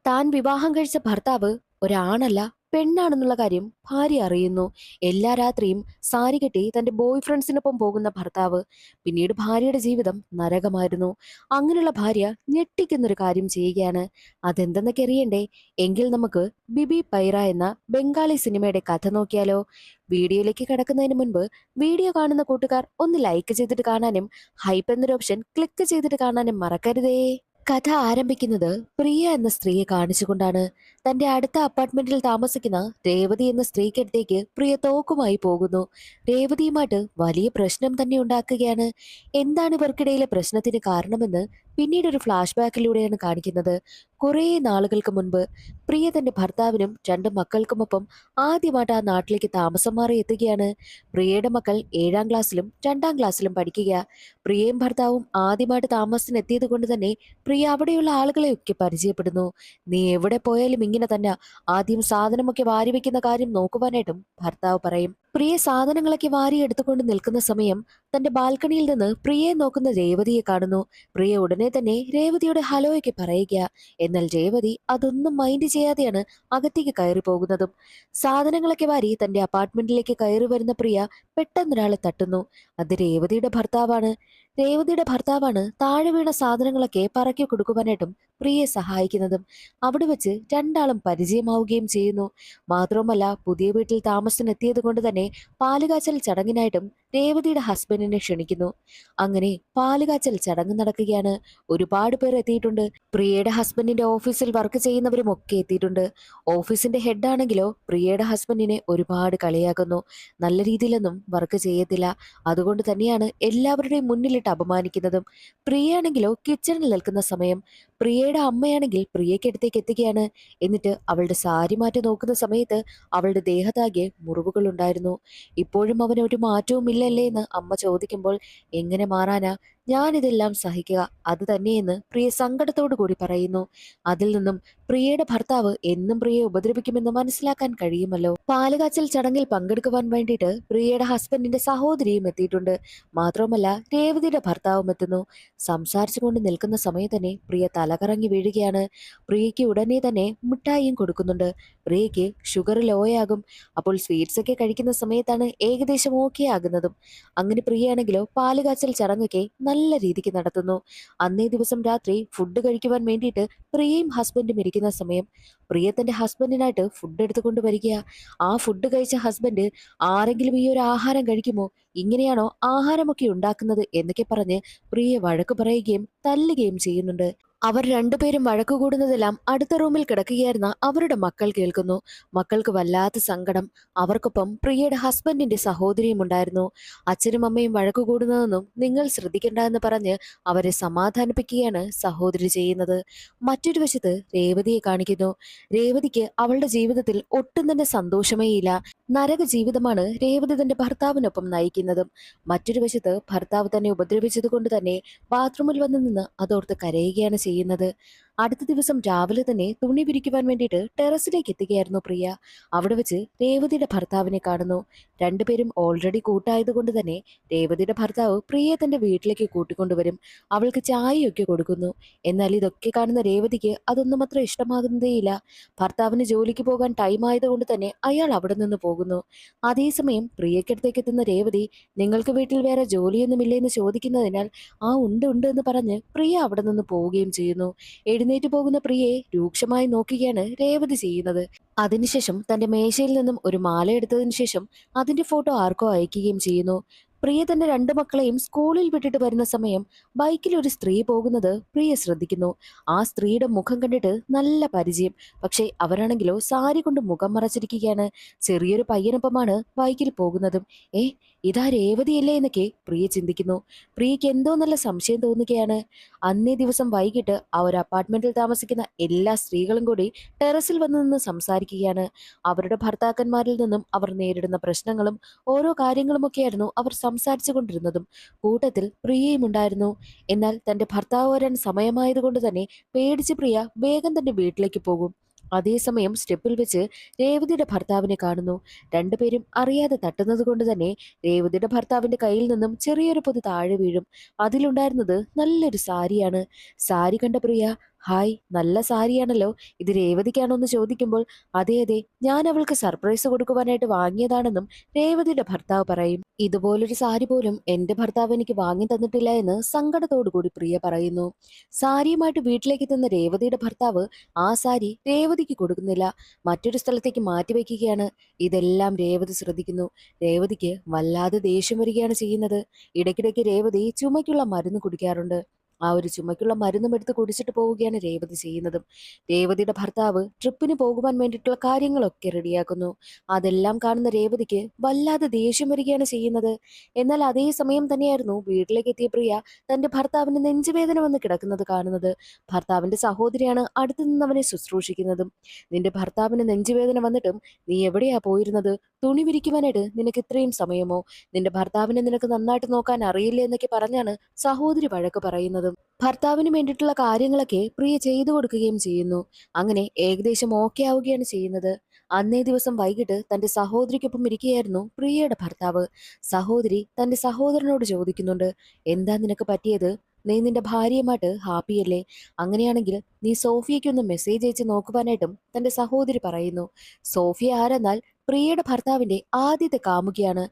താൻ വിവാഹം കഴിച്ച ഭർത്താവ് ഒരാണല്ല പെണ്ണാണെന്നുള്ള കാര്യം ഭാര്യ അറിയുന്നു. എല്ലാ രാത്രിയും സാരി കെട്ടി തന്റെ ബോയ് ഫ്രണ്ട്സിനൊപ്പം പോകുന്ന ഭർത്താവ്. പിന്നീട് ഭാര്യയുടെ ജീവിതം നരകമായിരുന്നു. അങ്ങനെയുള്ള ഭാര്യ ഞെട്ടിക്കുന്നൊരു കാര്യം ചെയ്യുകയാണ്. അതെന്തെന്നൊക്കെ അറിയണ്ടേ? എങ്കിൽ നമുക്ക് ബിബി പൈറ എന്ന ബംഗാളി സിനിമയുടെ കഥ നോക്കിയാലോ? വീഡിയോയിലേക്ക് കടക്കുന്നതിന് മുൻപ് വീഡിയോ കാണുന്ന കൂട്ടുകാർ ഒന്ന് ലൈക്ക് ചെയ്തിട്ട് കാണാനും ഹൈപ്പ് എന്നൊരു ഓപ്ഷൻ ക്ലിക്ക് ചെയ്തിട്ട് കാണാനും മറക്കരുതേ. കഥ ആരംഭിക്കുന്നത് പ്രിയ എന്ന സ്ത്രീയെ കാണിച്ചുകൊണ്ടാണ്. തന്റെ അടുത്ത അപ്പാർട്ട്മെന്റിൽ താമസിക്കുന്ന രേവതി എന്ന സ്ത്രീക്കടുത്തേക്ക് പ്രിയ തോക്കുമായി പോകുന്നു. രേവതിയുമായിട്ട് വലിയ പ്രശ്നം തന്നെ ഉണ്ടാക്കുകയാണ്. എന്താണ് ഇവർക്കിടയിലെ പ്രശ്നത്തിന് കാരണമെന്ന് പിന്നീട് ഒരു ഫ്ലാഷ് ബാക്കിലൂടെയാണ് കാണിക്കുന്നത്. കുറേ നാളുകൾക്ക് മുൻപ് പ്രിയ തന്റെ ഭർത്താവിനും രണ്ട് മക്കൾക്കുമൊപ്പം ആദ്യമായിട്ട് ആ നാട്ടിലേക്ക് താമസം മാറി എത്തുകയാണ്. പ്രിയയുടെ മക്കൾ 7ാം ക്ലാസ്സിലും 2ാം ക്ലാസ്സിലും പഠിക്കുക. പ്രിയയും ഭർത്താവും ആദ്യമായിട്ട് താമസത്തിന് എത്തിയത് കൊണ്ട് തന്നെ പ്രിയ അവിടെയുള്ള ആളുകളെയൊക്കെ പരിചയപ്പെടുന്നു. നീ എവിടെ പോയാലും ഇങ്ങനെ തന്നെ, ആദ്യം സാധനമൊക്കെ വാരി വെക്കുന്ന കാര്യം നോക്കുവാനായിട്ടും ഭർത്താവ് പറയും. പ്രിയ സാധനങ്ങളൊക്കെ വാരി എടുത്തുകൊണ്ട് നിൽക്കുന്ന സമയം തന്റെ ബാൽക്കണിയിൽ നിന്ന് പ്രിയയെ നോക്കുന്ന രേവതിയെ കാണുന്നു. പ്രിയ ഉടനെ തന്നെ രേവതിയോട് ഹലോയൊക്കെ പറയുക. എന്നാൽ രേവതി അതൊന്നും മൈൻഡ് ചെയ്യാതെയാണ് അകത്തേക്ക് കയറി പോകുന്നതും. സാധനങ്ങളൊക്കെ വാരി തന്റെ അപ്പാർട്ട്മെന്റിലേക്ക് കയറി വരുന്ന പ്രിയ പെട്ടെന്നൊരാളെ തട്ടുന്നു. അത് രേവതിയുടെ ഭർത്താവാണ് താഴെ വീണ സാധനങ്ങളൊക്കെ പറക്കി കൊടുക്കുവാനായിട്ടും പ്രിയയെ സഹായിക്കുന്നതും. അവിടെ വെച്ച് രണ്ടാളും പരിചയമാവുകയും ചെയ്യുന്നു. മാത്രവുമല്ല, പുതിയ വീട്ടിൽ താമസത്തിനെത്തിയത് കൊണ്ട് തന്നെ പാലുകാച്ചൽ ചടങ്ങിനായിട്ടും രേവതിയുടെ ഹസ്ബൻഡിനെ ക്ഷണിക്കുന്നു. അങ്ങനെ പാലുകാച്ചൽ ചടങ്ങ് നടക്കുകയാണ്. ഒരുപാട് പേർ എത്തിയിട്ടുണ്ട്. പ്രിയയുടെ ഹസ്ബൻഡിന്റെ ഓഫീസിൽ വർക്ക് ചെയ്യുന്നവരും ഒക്കെ എത്തിയിട്ടുണ്ട്. ഓഫീസിന്റെ ഹെഡ് ആണെങ്കിലോ പ്രിയയുടെ ഹസ്ബൻഡിനെ ഒരുപാട് കളിയാക്കുന്നു. നല്ല രീതിയിലൊന്നും വർക്ക് ചെയ്യത്തില്ല. അതുകൊണ്ട് തന്നെയാണ് എല്ലാവരുടെയും മുന്നിലിട്ട് അപമാനിക്കുന്നതും. പ്രിയയാണെങ്കിലോ കിച്ചണിൽ നിൽക്കുന്ന സമയം പ്രിയയുടെ അമ്മയാണെങ്കിൽ പ്രിയയ്ക്കടുത്തേക്ക് എത്തുകയാണ്. എന്നിട്ട് അവളുടെ സാരി മാറ്റി നോക്കുന്ന സമയത്ത് അവളുടെ ദേഹത്താകെ മുറിവുകൾ ഉണ്ടായിരുന്നു. ഇപ്പോഴും അവന് ഒരു മാറ്റവും ഇല്ലല്ലേ എന്ന് അമ്മ ചോദിക്കുമ്പോൾ, എങ്ങനെ മാറാനാ, ഞാനിതെല്ലാം സഹിക്കുക അത് തന്നെയെന്ന് പ്രിയ സങ്കടത്തോടു കൂടി പറയുന്നു. അതിൽ നിന്നും പ്രിയയുടെ ഭർത്താവ് എന്നും പ്രിയയെ ഉപദ്രവിക്കുമെന്ന് മനസ്സിലാക്കാൻ കഴിയുമല്ലോ. പാലുകാച്ചൽ ചടങ്ങിൽ പങ്കെടുക്കുവാൻ വേണ്ടിയിട്ട് പ്രിയയുടെ ഹസ്ബൻഡിന്റെ സഹോദരിയും എത്തിയിട്ടുണ്ട്. മാത്രവുമല്ല, രേവതിയുടെ ഭർത്താവും എത്തുന്നു. സംസാരിച്ചുകൊണ്ട് നിൽക്കുന്ന സമയത്ത് തന്നെ പ്രിയ തലകറങ്ങി വീഴുകയാണ്. പ്രിയയ്ക്ക് ഉടനെ തന്നെ മിഠായിയും കൊടുക്കുന്നുണ്ട്. പ്രിയയ്ക്ക് ഷുഗർ ലോയാകും. അപ്പോൾ സ്വീറ്റ്സ് ഒക്കെ കഴിക്കുന്ന സമയത്താണ് ഏകദേശം ഓക്കെ ആകുന്നതും. അങ്ങനെ പ്രിയയാണെങ്കിലോ പാലുകാച്ചൽ ചടങ്ങൊക്കെ നല്ല രീതിക്ക് നടത്തുന്നു. അന്നേ ദിവസം രാത്രി ഫുഡ് കഴിക്കുവാൻ വേണ്ടിയിട്ട് പ്രിയയും ഹസ്ബൻഡും ഇരിക്കുന്ന സമയം പ്രിയ തന്റെ ഹസ്ബൻഡിനായിട്ട് ഫുഡ് എടുത്തുകൊണ്ട് വരിക. ആ ഫുഡ് കഴിച്ച ഹസ്ബൻഡ്, ആരെങ്കിലും ഈ ഒരു ആഹാരം കഴിക്കുമോ, ഇങ്ങനെയാണോ ആഹാരമൊക്കെ ഉണ്ടാക്കുന്നത് എന്നൊക്കെ പറഞ്ഞ് പ്രിയയെ വഴക്ക് പറയുകയും തല്ലുകയും ചെയ്യുന്നുണ്ട്. അവർ രണ്ടുപേരും വഴക്കു കൂടുന്നതെല്ലാം അടുത്ത റൂമിൽ കിടക്കുകയായിരുന്ന അവരുടെ മക്കൾ കേൾക്കുന്നു. മക്കൾക്ക് വല്ലാത്ത സങ്കടം. അവർക്കൊപ്പം പ്രിയയുടെ ഹസ്ബൻഡിന്റെ സഹോദരിയും ഉണ്ടായിരുന്നു. അച്ഛനും അമ്മയും വഴക്കു കൂടുന്നതൊന്നും നിങ്ങൾ ശ്രദ്ധിക്കേണ്ട എന്ന് പറഞ്ഞ് അവരെ സമാധാനിപ്പിക്കുകയാണ് സഹോദരി ചെയ്യുന്നത്. മറ്റൊരു വശത്ത് രേവതിയെ കാണിക്കുന്നു. രേവതിക്ക് അവളുടെ ജീവിതത്തിൽ ഒട്ടും തന്നെ സന്തോഷമേ ഇല്ല. നരക ജീവിതമാണ് രേവതി തന്റെ ഭർത്താവിനൊപ്പം നയിക്കുന്നതും. മറ്റൊരു വശത്ത് ഭർത്താവ് തന്നെ ഉപദ്രവിച്ചത് കൊണ്ട് തന്നെ ബാത്റൂമിൽ വന്നു നിന്ന് അതോർത്ത് കരയുകയാണ് ചെയ്യുന്നത്. അടുത്ത ദിവസം രാവിലെ തന്നെ തുണി വിരിക്കുവാൻ വേണ്ടിയിട്ട് ടെറസിലേക്ക് എത്തുകയായിരുന്നു പ്രിയ. അവിടെ വെച്ച് രേവതിയുടെ ഭർത്താവിനെ കാണുന്നു. രണ്ടുപേരും ഓൾറെഡി കൂട്ടായതുകൊണ്ട് തന്നെ രേവതിയുടെ ഭർത്താവ് പ്രിയയെ തന്റെ വീട്ടിലേക്ക് കൂട്ടിക്കൊണ്ടുവരും. അവൾക്ക് ചായയൊക്കെ കൊടുക്കുന്നു. എന്നാൽ ഇതൊക്കെ കാണുന്ന രേവതിക്ക് അതൊന്നും അത്ര ഇഷ്ടമാകുന്നതേയില്ല. ഭർത്താവിന് ജോലിക്ക് പോകാൻ ടൈം ആയതുകൊണ്ട് തന്നെ അയാൾ അവിടെ നിന്ന് പോകുന്നു. അതേസമയം പ്രിയക്കടുത്തേക്ക് എത്തുന്ന രേവതി, നിങ്ങൾക്ക് വീട്ടിൽ വേറെ ജോലിയൊന്നുമില്ലേ എന്ന് ചോദിക്കുന്നതിനാൽ ആ ഉണ്ട് ഉണ്ട് എന്ന് പറഞ്ഞ് പ്രിയ അവിടെ നിന്ന് പോവുകയും ചെയ്യുന്നു. എഴുന്നേറ്റ് പോകുന്ന പ്രിയയെ രൂക്ഷമായി നോക്കുകയാണ് രേവതി ചെയ്യുന്നത്. അതിനുശേഷം തന്റെ മേശയിൽ നിന്നും ഒരു മാല എടുത്തതിനു ശേഷം അതിന്റെ ഫോട്ടോ ആർക്കോ അയക്കുകയും ചെയ്യുന്നു. പ്രിയ തന്റെ രണ്ട് മക്കളെയും സ്കൂളിൽ വിട്ടിട്ട് വരുന്ന സമയം ബൈക്കിൽ ഒരു സ്ത്രീ പോകുന്നത് പ്രിയ ശ്രദ്ധിക്കുന്നു. ആ സ്ത്രീയുടെ മുഖം കണ്ടിട്ട് നല്ല പരിചയം. പക്ഷെ അവരാണെങ്കിലോ സാരി കൊണ്ട് മുഖം മറച്ചിരിക്കുകയാണ്. ചെറിയൊരു പയ്യനൊപ്പമാണ് ബൈക്കിൽ പോകുന്നതും. ഇതാ രേവതിയല്ലേ എന്നൊക്കെ പ്രിയ ചിന്തിക്കുന്നു. പ്രിയയ്ക്ക് എന്തോ നല്ല സംശയം തോന്നുകയാണ്. അന്നേ ദിവസം വൈകിട്ട് ആ ഒരു അപ്പാർട്ട്മെന്റിൽ താമസിക്കുന്ന എല്ലാ സ്ത്രീകളും കൂടി ടെറസിൽ വന്നു നിന്ന് സംസാരിക്കുകയാണ്. അവരുടെ ഭർത്താക്കന്മാരിൽ നിന്നും അവർ നേരിടുന്ന പ്രശ്നങ്ങളും ഓരോ കാര്യങ്ങളുമൊക്കെയായിരുന്നു അവർ സംസാരിച്ചു കൊണ്ടിരുന്നതും. കൂട്ടത്തിൽ പ്രിയയും ഉണ്ടായിരുന്നു. എന്നാൽ തന്റെ ഭർത്താവ് വരാൻ സമയമായതുകൊണ്ട് തന്നെ പേടിച്ച് പ്രിയ വേഗം തന്റെ വീട്ടിലേക്ക് പോകും. അതേസമയം സ്റ്റെപ്പിൽ വെച്ച് രേവതിയുടെ ഭർത്താവിനെ കാണുന്നു. രണ്ടുപേരും അറിയാതെ തട്ടുന്നത് കൊണ്ട് തന്നെ രേവതിയുടെ ഭർത്താവിന്റെ കയ്യിൽ നിന്നും ചെറിയൊരു പൊതി താഴെ വീഴും. അതിലുണ്ടായിരുന്നത് നല്ലൊരു സാരിയാണ്. സാരി കണ്ട പ്രിയ ഹായ്, നല്ല സാരിയാണല്ലോ, ഇത് രേവതിക്കാണോ എന്ന് ചോദിക്കുമ്പോൾ അതെ അതെ, ഞാൻ അവൾക്ക് സർപ്രൈസ് കൊടുക്കുവാനായിട്ട് വാങ്ങിയതാണെന്നും രേവതിയുടെ ഭർത്താവ് പറയും. ഇതുപോലൊരു സാരി പോലും എന്റെ ഭർത്താവ് എനിക്ക് വാങ്ങി തന്നിട്ടില്ല എന്ന് സങ്കടത്തോടു കൂടി പ്രിയ പറയുന്നു. സാരിയുമായിട്ട് വീട്ടിലേക്ക് എത്തുന്ന രേവതിയുടെ ഭർത്താവ് ആ സാരി രേവതിക്ക് കൊടുക്കുന്നില്ല, മറ്റൊരു സ്ഥലത്തേക്ക് മാറ്റിവെക്കുകയാണ്. ഇതെല്ലാം രേവതി ശ്രദ്ധിക്കുന്നു. രേവതിക്ക് വല്ലാതെ ദേഷ്യം വരികയാണ് ചെയ്യുന്നത്. ഇടയ്ക്കിടയ്ക്ക് രേവതി ചുമയ്ക്കുള്ള മരുന്ന് കുടിക്കാറുണ്ട്. ആ ഒരു ചുമയ്ക്കുള്ള മരുന്നും എടുത്ത് കുടിച്ചിട്ട് പോവുകയാണ് രേവതി ചെയ്യുന്നതും. രേവതിയുടെ ഭർത്താവ് ട്രിപ്പിന് പോകുവാൻ വേണ്ടിയിട്ടുള്ള കാര്യങ്ങളൊക്കെ റെഡിയാക്കുന്നു. അതെല്ലാം കാണുന്ന രേവതിക്ക് വല്ലാതെ ദേഷ്യം വരികയാണ് ചെയ്യുന്നത്. എന്നാൽ അതേ സമയം തന്നെയായിരുന്നു വീട്ടിലേക്ക് എത്തിയ പ്രിയ തന്റെ ഭർത്താവിന് നെഞ്ചുവേദന വന്ന് കിടക്കുന്നത് കാണുന്നത്. ഭർത്താവിന്റെ സഹോദരിയാണ് അടുത്തു നിന്ന് അവനെ ശുശ്രൂഷിക്കുന്നതും. നിന്റെ ഭർത്താവിന് നെഞ്ചുവേദന വന്നിട്ടും നീ എവിടെയാ പോയിരുന്നത്? തുണി വിരിക്കുവാനായിട്ട് നിനക്ക് ഇത്രയും സമയമോ? നിന്റെ ഭർത്താവിനെ നിനക്ക് നന്നായിട്ട് നോക്കാൻ അറിയില്ല എന്നൊക്കെ പറഞ്ഞാണ് സഹോദരി വഴക്ക് പറയുന്നതും. ഭർത്താവിന് വേണ്ടിയിട്ടുള്ള കാര്യങ്ങളൊക്കെ പ്രിയ ചെയ്തു കൊടുക്കുകയും ചെയ്യുന്നു. അങ്ങനെ ഏകദേശം ഓക്കെ ആവുകയാണ് ചെയ്യുന്നത്. അന്നേ ദിവസം വൈകിട്ട് തന്റെ സഹോദരിക്കൊപ്പം ഇരിക്കുകയായിരുന്നു പ്രിയയുടെ ഭർത്താവ്. സഹോദരി തന്റെ സഹോദരനോട് ചോദിക്കുന്നുണ്ട്, എന്താ നിനക്ക് പറ്റിയത്? നീ നിന്റെ ഭാര്യയുമായിട്ട് ഹാപ്പിയല്ലേ? അങ്ങനെയാണെങ്കിൽ നീ സോഫിയയ്ക്കൊന്ന് മെസ്സേജ് അയച്ച് നോക്കുവാനായിട്ടും തന്റെ സഹോദരി പറയുന്നു. സോഫിയ ആരെന്നാൽ പ്രിയയുടെ ഭർത്താവിന്റെ ആദ്യത്തെ കാമുകിയാണ്.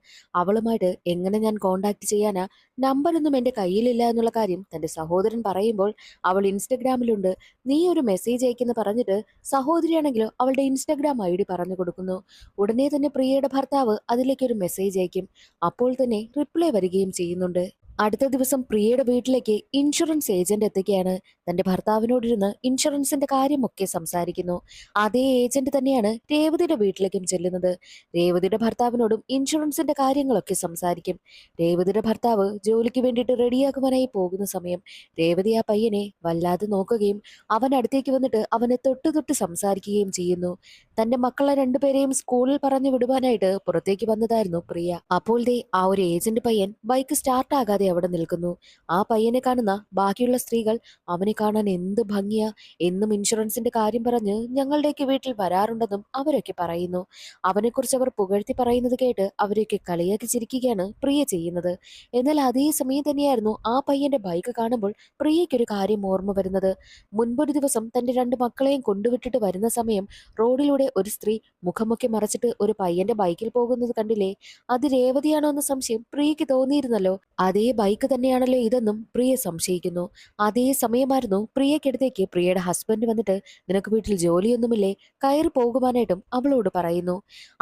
അവളുമായിട്ട് എങ്ങനെ ഞാൻ കോണ്ടാക്ട് ചെയ്യാനാ? നമ്പറൊന്നും എന്റെ കയ്യിലില്ല എന്നുള്ള കാര്യം തന്റെ സഹോദരൻ പറയുമ്പോൾ അവൾ ഇൻസ്റ്റഗ്രാമിലുണ്ട്, നീ ഒരു മെസ്സേജ് അയക്കെന്ന് പറഞ്ഞിട്ട് സഹോദരിയാണെങ്കിലോ അവളുടെ ഇൻസ്റ്റഗ്രാം ID പറഞ്ഞു കൊടുക്കുന്നു. ഉടനെ തന്നെ പ്രിയയുടെ ഭർത്താവ് അതിലേക്ക് ഒരു മെസ്സേജ് അയക്കും. അപ്പോൾ തന്നെ റിപ്ലൈ വരികയും ചെയ്യുന്നുണ്ട്. അടുത്ത ദിവസം പ്രിയയുടെ വീട്ടിലേക്ക് ഇൻഷുറൻസ് ഏജന്റ് എത്തുകയാണ്. തന്റെ ഭർത്താവിനോടിരുന്ന് ഇൻഷുറൻസിന്റെ കാര്യമൊക്കെ സംസാരിക്കുന്നു. അതേ ഏജന്റ് തന്നെയാണ് രേവതിയുടെ വീട്ടിലേക്കും ചെല്ലുന്നത്. രേവതിയുടെ ഭർത്താവിനോടും ഇൻഷുറൻസിന്റെ കാര്യങ്ങളൊക്കെ സംസാരിക്കും. രേവതിയുടെ ഭർത്താവ് ജോലിക്ക് വേണ്ടിയിട്ട് റെഡിയാക്കുവാനായി പോകുന്ന സമയം രേവതി ആ പയ്യനെ വല്ലാതെ നോക്കുകയും അവൻ അടുത്തേക്ക് വന്നിട്ട് അവനെ തൊട്ട് തൊട്ട് സംസാരിക്കുകയും ചെയ്യുന്നു. തന്റെ മക്കളെ രണ്ടുപേരെയും സ്കൂളിൽ പറഞ്ഞു വിടുവാനായിട്ട് പുറത്തേക്ക് വന്നതായിരുന്നു പ്രിയ. അപ്പോൾ ദേ ആ ഒരു ഏജന്റ് പയ്യൻ ബൈക്ക് സ്റ്റാർട്ട് ആകാതെ അവിടെ നിൽക്കുന്നു. ആ പയ്യനെ കാണുന്ന ബാക്കിയുള്ള സ്ത്രീകൾ അവനെ കാണാൻ എന്ത് ഭംഗിയാ, എന്നും ഇൻഷുറൻസിന്റെ കാര്യം പറഞ്ഞ് ഞങ്ങളുടെയൊക്കെ വീട്ടിൽ വരാറുണ്ടെന്നും അവരൊക്കെ പറയുന്നു. അവനെക്കുറിച്ച് അവർ പുകഴ്ത്തി പറയുന്നത് കേട്ട് അവരൊക്കെ കളിയാക്കി ചിരിക്കുകയാണ് പ്രിയ ചെയ്യുന്നത്. എന്നാൽ അതേ സമയം തന്നെയായിരുന്നു ആ പയ്യന്റെ ബൈക്ക് കാണുമ്പോൾ പ്രിയയ്ക്കൊരു കാര്യം ഓർമ്മ വരുന്നത്. മുൻപൊരു ദിവസം തന്റെ രണ്ട് മക്കളെയും കൊണ്ടുവിട്ടിട്ട് വരുന്ന സമയം റോഡിലൂടെ ഒരു സ്ത്രീ മുഖമൊക്കെ മറച്ചിട്ട് ഒരു പയ്യന്റെ ബൈക്കിൽ പോകുന്നത് കണ്ടില്ലേ? അത് രേവതിയാണോ എന്ന സംശയം പ്രിയയ്ക്ക് തോന്നിയിരുന്നല്ലോ. അതേ ബൈക്ക് തന്നെയാണല്ലോ ഇതെന്നും പ്രിയ സംശയിക്കുന്നു. അതേ സമയമായിരുന്നു പ്രിയയ്ക്കടുത്തേക്ക് പ്രിയയുടെ ഹസ്ബൻഡ് വന്നിട്ട്, നിനക്ക് വീട്ടിൽ ജോലിയൊന്നുമില്ലേ? കയറി പോകുവാനായിട്ടും അവളോട് പറയുന്നു.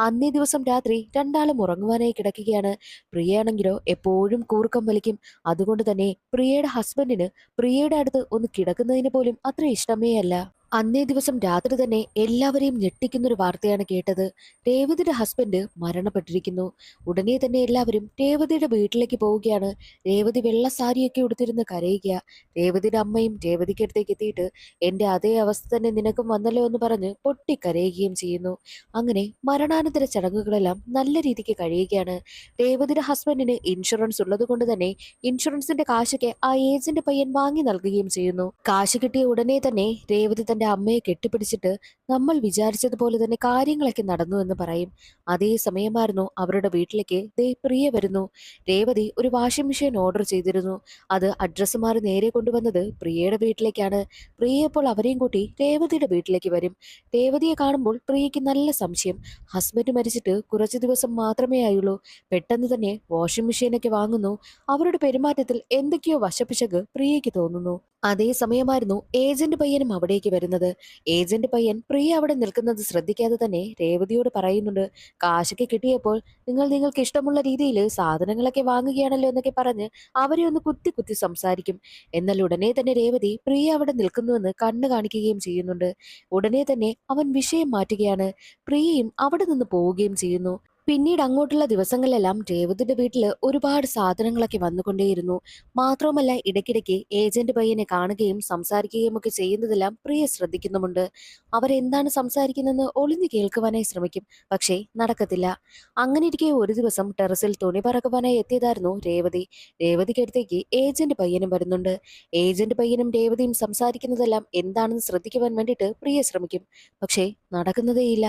അന്നേ ദിവസം രാത്രി രണ്ടാളും ഉറങ്ങുവാനായി കിടക്കുകയാണ്. പ്രിയയാണെങ്കിലോ എപ്പോഴും കൂർക്കം വലിക്കും. അതുകൊണ്ട് തന്നെ പ്രിയയുടെ ഹസ്ബൻഡിന് പ്രിയയുടെ അടുത്ത് ഒന്ന് കിടക്കുന്നതിന് പോലും അത്ര ഇഷ്ടമേ അല്ല. അന്നേ ദിവസം രാത്രി തന്നെ എല്ലാവരെയും ഞെട്ടിക്കുന്നൊരു വാർത്തയാണ് കേട്ടത്. രേവതിയുടെ ഹസ്ബൻഡ് മരണപ്പെട്ടിരിക്കുന്നു. ഉടനെ തന്നെ എല്ലാവരും രേവതിയുടെ വീട്ടിലേക്ക് പോവുകയാണ്. രേവതി വെള്ള സാരിയൊക്കെ ഉടുത്തിരുന്ന് കരയുക. രേവതിയുടെ അമ്മയും രേവതിക്കടുത്തേക്ക് എത്തിയിട്ട് എന്റെ അതേ അവസ്ഥ തന്നെ നിനക്കും വന്നല്ലോ എന്ന് പറഞ്ഞ് പൊട്ടിക്കരയുകയും ചെയ്യുന്നു. അങ്ങനെ മരണാനന്തര ചടങ്ങുകളെല്ലാം നല്ല രീതിക്ക് കഴിയുകയാണ്. രേവതിയുടെ ഹസ്ബൻഡിന് ഇൻഷുറൻസ് ഉള്ളത് കൊണ്ട് തന്നെ ഇൻഷുറൻസിന്റെ കാശൊക്കെ ആ ഏജന്റ് പയ്യൻ വാങ്ങി നൽകുകയും ചെയ്യുന്നു. കാശ് കിട്ടിയ ഉടനെ തന്നെ രേവതി തന്റെ അമ്മയെ കെട്ടിപ്പിടിച്ചിട്ട് നമ്മൾ വിചാരിച്ചതുപോലെ തന്നെ കാര്യങ്ങളൊക്കെ നടന്നു എന്ന് പറയും. അതേ സമയമായിരുന്നു അവരുടെ വീട്ടിലേക്ക് ദേ പ്രിയ വരുന്നു. രേവതി ഒരു വാഷിംഗ് മെഷീൻ ഓർഡർ ചെയ്തിരുന്നു. അത് അഡ്രസ്സ് മാറി നേരെ കൊണ്ടുവന്നത് പ്രിയയുടെ വീട്ടിലേക്കാണ്. പ്രിയ ഇപ്പോൾ അവരെയും കൂട്ടി രേവതിയുടെ വീട്ടിലേക്ക് വരും. രേവതിയെ കാണുമ്പോൾ പ്രിയയ്ക്ക് നല്ല സംശയം. ഹസ്ബൻഡ് മരിച്ചിട്ട് കുറച്ചു ദിവസം മാത്രമേ ആയുള്ളൂ, പെട്ടെന്ന് തന്നെ വാഷിംഗ് മെഷീനൊക്കെ വാങ്ങുന്നു. അവരുടെ പെരുമാറ്റത്തിൽ എന്തൊക്കെയോ വശപ്പിശക് പ്രിയയ്ക്ക് തോന്നുന്നു. അതേ സമയമായിരുന്നു ഏജന്റ് പയ്യനും അവിടേക്ക് വരുന്നത്. ഏജന്റ് പയ്യൻ പ്രിയ അവിടെ നിൽക്കുന്നത് ശ്രദ്ധിക്കാതെ തന്നെ രേവതിയോട് പറയുന്നുണ്ട്, കാശൊക്കെ കിട്ടിയപ്പോൾ നിങ്ങൾക്ക് ഇഷ്ടമുള്ള രീതിയിൽ സാധനങ്ങളൊക്കെ വാങ്ങുകയാണല്ലോ എന്നൊക്കെ പറഞ്ഞ് അവരെ ഒന്ന് കുത്തി കുത്തി സംസാരിക്കും. എന്നാൽ ഉടനെ തന്നെ രേവതി പ്രിയ അവിടെ നിൽക്കുന്നുവെന്ന് കണ്ണു കാണിക്കുകയും ചെയ്യുന്നുണ്ട്. ഉടനെ തന്നെ അവൻ വിഷയം മാറ്റുകയാണ്. പ്രിയയും അവിടെ നിന്ന് പോവുകയും ചെയ്യുന്നു. പിന്നീട് അങ്ങോട്ടുള്ള ദിവസങ്ങളിലെല്ലാം രേവതിയുടെ വീട്ടില് ഒരുപാട് സാധനങ്ങളൊക്കെ വന്നുകൊണ്ടേയിരുന്നു. മാത്രവുമല്ല ഇടയ്ക്കിടയ്ക്ക് ഏജന്റ് പയ്യനെ കാണുകയും സംസാരിക്കുകയും ഒക്കെ ചെയ്യുന്നതെല്ലാം പ്രിയ ശ്രദ്ധിക്കുന്നുമുണ്ട്. അവരെന്താണ് സംസാരിക്കുന്നതെന്ന് ഒളിഞ്ഞു കേൾക്കുവാനായി ശ്രമിക്കും, പക്ഷേ നടക്കത്തില്ല. അങ്ങനെ ഇരിക്കെ ഒരു ദിവസം ടെറസിൽ തുണി പറക്കുവാനായി എത്തിയതായിരുന്നു രേവതി. രേവതിക്കടുത്തേക്ക് ഏജന്റ് പയ്യനും വരുന്നുണ്ട്. ഏജന്റ് പയ്യനും രേവതിയും സംസാരിക്കുന്നതെല്ലാം എന്താണെന്ന് ശ്രദ്ധിക്കുവാൻ വേണ്ടിയിട്ട് പ്രിയ ശ്രമിക്കും, പക്ഷേ നടക്കുന്നതേയില്ല.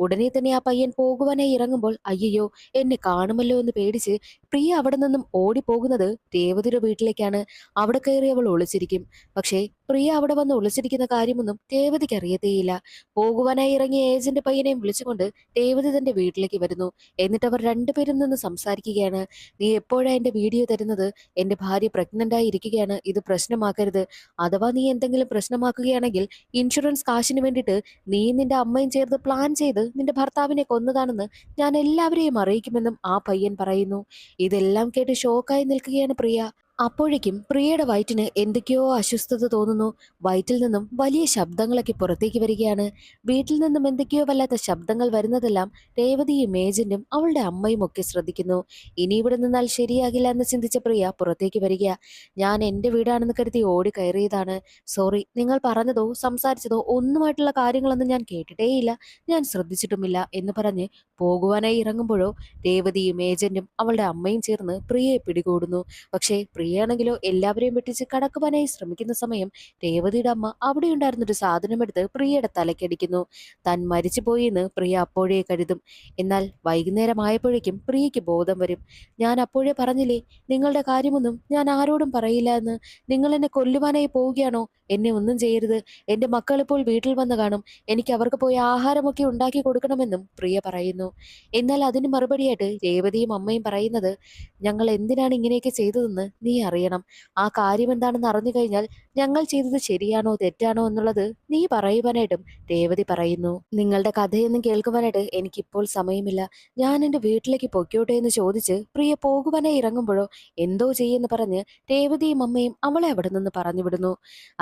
ഉടനെ തന്നെ ആ പയ്യൻ പോകുവാനായി ഇറങ്ങുമ്പോൾ അയ്യോ എന്നെ കാണുമല്ലോ എന്ന് പേടിച്ച് പ്രിയ അവിടെ നിന്നും ഓടിപ്പോകുന്നത് രേവതിയുടെ വീട്ടിലേക്കാണ്. അവിടെ കയറി അവൾ ഒളിച്ചിരിക്കും. പക്ഷേ പ്രിയ അവിടെ വന്ന് ഒളിച്ചിരിക്കുന്ന കാര്യമൊന്നും രേവതിക്ക് അറിയത്തേയില്ല. പോകുവാനായി ഇറങ്ങിയ ഏജന്റ് പയ്യനെയും വിളിച്ചുകൊണ്ട് രേവതി തന്റെ വീട്ടിലേക്ക് വരുന്നു. എന്നിട്ട് അവർ രണ്ടുപേരും നിന്ന് സംസാരിക്കുകയാണ്. നീ എപ്പോഴാ എന്റെ വീഡിയോ തരുന്നത്? എന്റെ ഭാര്യ പ്രഗ്നന്റ് ആയി ഇരിക്കുകയാണ്, ഇത് പ്രശ്നമാക്കരുത്. അഥവാ നീ എന്തെങ്കിലും പ്രശ്നമാക്കുകയാണെങ്കിൽ ഇൻഷുറൻസ് കാശിന് വേണ്ടിയിട്ട് നീയും നിന്റെ അമ്മയും ചേർന്ന് പ്ലാൻ ചെയ്ത് നിന്റെ ഭർത്താവിനെ കൊന്നതാണെന്ന് ഞാൻ എല്ലാവരെയും അറിയിക്കുമെന്നും ആ പയ്യൻ പറയുന്നു. ഇതെല്ലാം കേട്ട് ഷോക്കായി നിൽക്കുകയാണ് പ്രിയ. അപ്പോഴേക്കും പ്രിയയുടെ വയറ്റിന് എന്തൊക്കെയോ അസ്വസ്ഥത തോന്നുന്നു. വയറ്റിൽ നിന്നും വലിയ ശബ്ദങ്ങളൊക്കെ പുറത്തേക്ക് വരികയാണ്. വീട്ടിൽ നിന്നും എന്തൊക്കെയോ വല്ലാത്ത ശബ്ദങ്ങൾ വരുന്നതെല്ലാം രേവതിയും ഏജന്റും അവളുടെ അമ്മയും ഒക്കെ ശ്രദ്ധിക്കുന്നു. ഇനി ഇവിടെ നിന്നാൽ ശരിയാകില്ല എന്ന് ചിന്തിച്ച പ്രിയ പുറത്തേക്ക് വരിക. ഞാൻ എന്റെ വീടാണെന്ന് കരുതി ഓടി കയറിയതാണ്. സോറി, നിങ്ങൾ പറഞ്ഞതോ സംസാരിച്ചതോ ഒന്നുമായിട്ടുള്ള കാര്യങ്ങളൊന്നും ഞാൻ കേട്ടിട്ടേയില്ല, ഞാൻ ശ്രദ്ധിച്ചിട്ടുമില്ല എന്ന് പറഞ്ഞ് പോകുവാനായി ഇറങ്ങുമ്പോഴോ രേവതിയും ഏജന്റും അവളുടെ അമ്മയും ചേർന്ന് പ്രിയയെ പിടികൂടുന്നു. പക്ഷേ പ്രിയയാണെങ്കിലോ എല്ലാവരെയും വെട്ടിച്ച് കടക്കുവാനായി ശ്രമിക്കുന്ന സമയം രേവതിയുടെ അമ്മ അവിടെയുണ്ടായിരുന്നൊരു സാധനമെടുത്ത് പ്രിയയുടെ തലക്കടിക്കുന്നു. താൻ മരിച്ചുപോയി എന്ന് പ്രിയ അപ്പോഴേ കരുതും. എന്നാൽ വൈകുന്നേരമായപ്പോഴേക്കും പ്രിയയ്ക്ക് ബോധം വരും. ഞാൻ അപ്പോഴേ പറഞ്ഞില്ലേ, നിങ്ങളുടെ കാര്യമൊന്നും ഞാൻ ആരോടും പറയില്ല എന്ന്. നിങ്ങൾ എന്നെ കൊല്ലുവാനായി പോവുകയാണോ? എന്നെ ഒന്നും ചെയ്യരുത്. എന്റെ മക്കൾ ഇപ്പോൾ വീട്ടിൽ വന്ന് കാണും. എനിക്ക് അവർക്ക് പോയി ആഹാരമൊക്കെ ഉണ്ടാക്കി കൊടുക്കണമെന്നും പ്രിയ പറയുന്നു. എന്നാൽ അതിന് മറുപടിയായിട്ട് രേവതിയും അമ്മയും പറയുന്നത്, ഞങ്ങൾ എന്തിനാണ് ഇങ്ങനെയൊക്കെ ചെയ്തതെന്ന് നീ അറിയണം. ആ കാര്യം എന്താണെന്ന് അറിഞ്ഞു കഴിഞ്ഞാൽ ഞങ്ങൾ ചെയ്തത് ശരിയാണോ തെറ്റാണോ എന്നുള്ളത് നീ പറയുവാനായിട്ടും രേവതി പറയുന്നു. നിങ്ങളുടെ കഥയൊന്നും കേൾക്കുവാനായിട്ട് എനിക്കിപ്പോൾ സമയമില്ല. ഞാൻ എന്റെ വീട്ടിലേക്ക് പൊയ്ക്കോട്ടെ എന്ന് ചോദിച്ച് പ്രിയ പോകുവാനായി ഇറങ്ങുമ്പോഴോ എന്തോ ചെയ്യുമെന്ന് പറഞ്ഞ് രേവതിയും അമ്മയും അവളെ അവിടെ നിന്ന് പറഞ്ഞു വിടുന്നു.